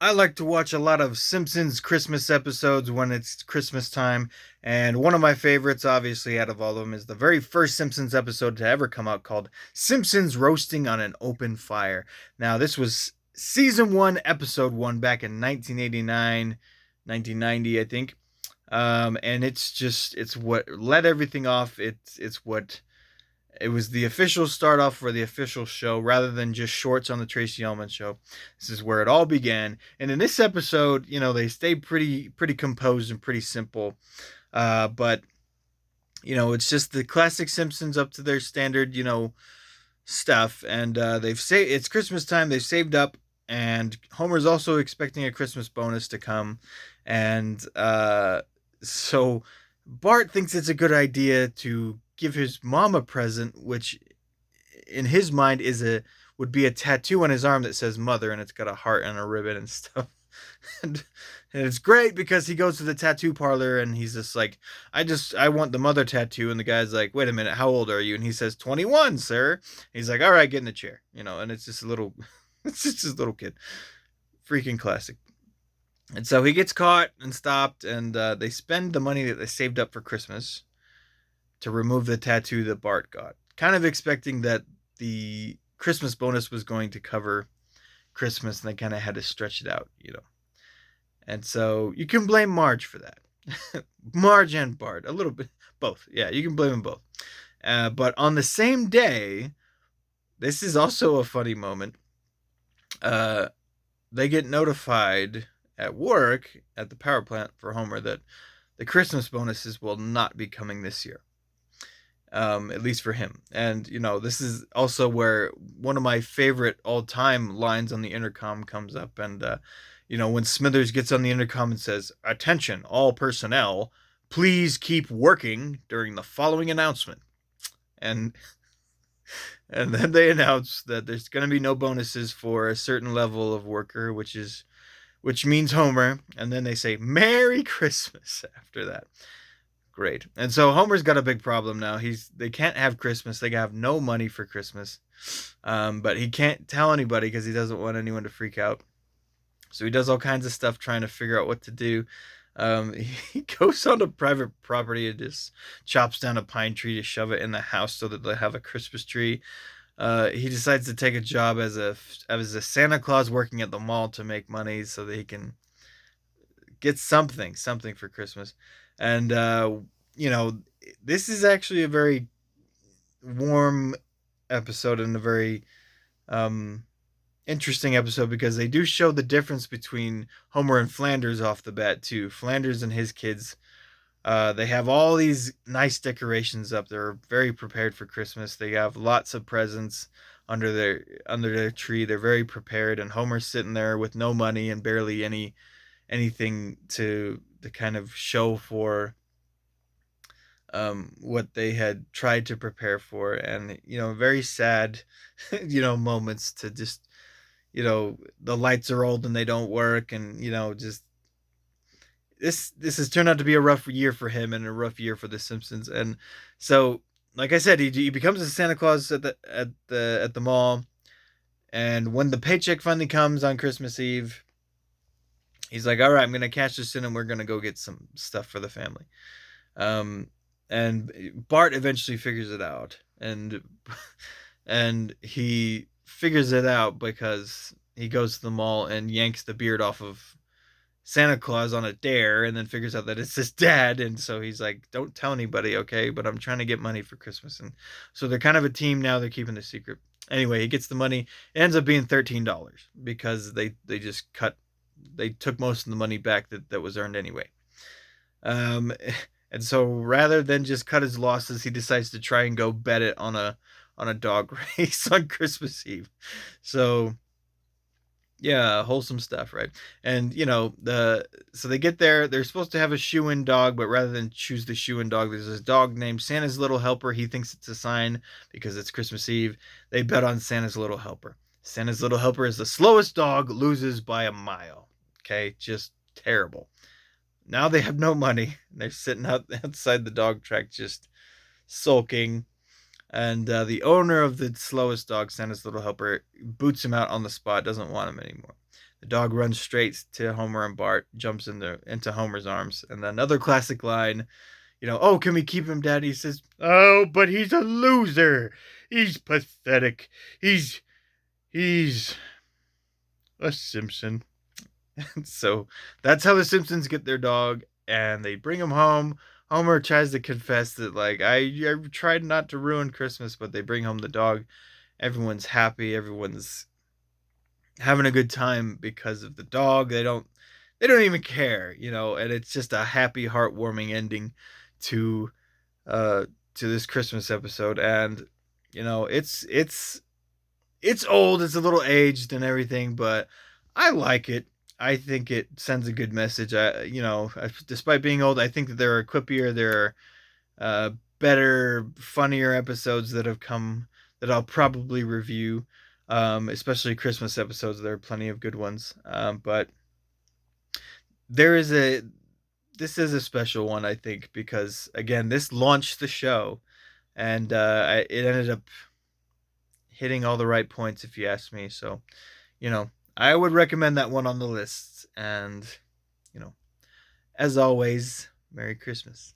I like to watch a lot of Simpsons Christmas episodes when it's Christmas time, and one of my favorites, obviously, out of all of them, is the very first Simpsons episode to ever come out called Simpsons Roasting on an Open Fire. Now, this was season one, episode one, back in 1989, 1990, I think. And it's what led everything off. It was the official start off for the official show rather than just shorts on the Tracy Ullman show. This is where it all began. And in this episode, they stayed pretty composed and pretty simple. But it's just the classic Simpsons up to their standard, stuff. And they've saved. It's Christmas time. They've saved up, and Homer's also expecting a Christmas bonus to come, and so Bart thinks it's a good idea to give his mom a present, which in his mind would be a tattoo on his arm that says mother, and it's got a heart and a ribbon and stuff. and, and it's great because he goes to the tattoo parlor and he's just like, I want the mother tattoo. And the guy's like, wait a minute, how old are you? And he says, 21, sir. He's like, all right, get in the chair, and it's just a little, it's just this little kid. Freaking classic. And so he gets caught and stopped, and they spend the money that they saved up for Christmas to remove the tattoo that Bart got, kind of expecting that the Christmas bonus was going to cover Christmas, and they kind of had to stretch it out. And so you can blame Marge for that. Marge and Bart, a little bit, both. Yeah, you can blame them both. But on the same day, this is also a funny moment. They get notified at work at the power plant for Homer that the Christmas bonuses will not be coming this year. At least for him. And, this is also where one of my favorite all-time lines on the intercom comes up. And, when Smithers gets on the intercom and says, attention, all personnel, please keep working during the following announcement. And then they announce that there's going to be no bonuses for a certain level of worker, which means Homer. And then they say, Merry Christmas after that. Great. And so Homer's got a big problem now. They can't have Christmas. They have no money for Christmas. But he can't tell anybody because he doesn't want anyone to freak out. So he does all kinds of stuff trying to figure out what to do. He goes onto private property and just chops down a pine tree to shove it in the house so that they have a Christmas tree. He decides to take a job as a Santa Claus working at the mall to make money so that he can get something for Christmas. And, this is actually a very warm episode and a very interesting episode because they do show the difference between Homer and Flanders off the bat, too. Flanders and his kids, they have all these nice decorations up. They're very prepared for Christmas. They have lots of presents under their tree. They're very prepared, and Homer's sitting there with no money and barely anything to kind of show for what they had tried to prepare for. And very sad moments to just the lights are old and they don't work, and just this has turned out to be a rough year for him and a rough year for the Simpsons. And so, like I said, he becomes a Santa Claus at the mall, and when the paycheck finally comes on Christmas Eve, he's like, all right, I'm going to cash this in and we're going to go get some stuff for the family. And Bart eventually figures it out. And he figures it out because he goes to the mall and yanks the beard off of Santa Claus on a dare, and then figures out that it's his dad. And so he's like, don't tell anybody, okay? But I'm trying to get money for Christmas. And so they're kind of a team now. They're keeping the secret. Anyway, he gets the money. It ends up being $13 because they took most of the money back that was earned anyway. And so rather than just cut his losses, he decides to try and go bet it on a dog race on Christmas Eve. So yeah, wholesome stuff, right? And so they get there. They're supposed to have a shoe-in dog, but rather than choose the shoe-in dog, there's this dog named Santa's Little Helper. He thinks it's a sign because it's Christmas Eve. They bet on Santa's Little Helper. Santa's Little Helper is the slowest dog, loses by a mile. Okay, just terrible. Now they have no money. They're sitting outside the dog track just sulking. And the owner of the slowest dog, Santa's Little Helper, boots him out on the spot, doesn't want him anymore. The dog runs straight to Homer and Bart, jumps into Homer's arms, and then another classic line, oh, can we keep him, Daddy? He says, oh, but he's a loser. He's pathetic. He's a Simpson. And so that's how the Simpsons get their dog, and they bring him home. Homer tries to confess that, like, I tried not to ruin Christmas, but they bring home the dog. Everyone's happy. Everyone's having a good time because of the dog. They don't even care, and it's just a happy, heartwarming ending to uh to this Christmas episode. And it's old, it's a little aged and everything, but I like it. I think it sends a good message. Despite being old, I think that there are quippier, there are better, funnier episodes that have come that I'll probably review. Especially Christmas episodes. There are plenty of good ones. But there is a this is a special one, I think, because again, this launched the show, and it ended up hitting all the right points, if you ask me. So, I would recommend that one on the list. And, you know, as always, Merry Christmas.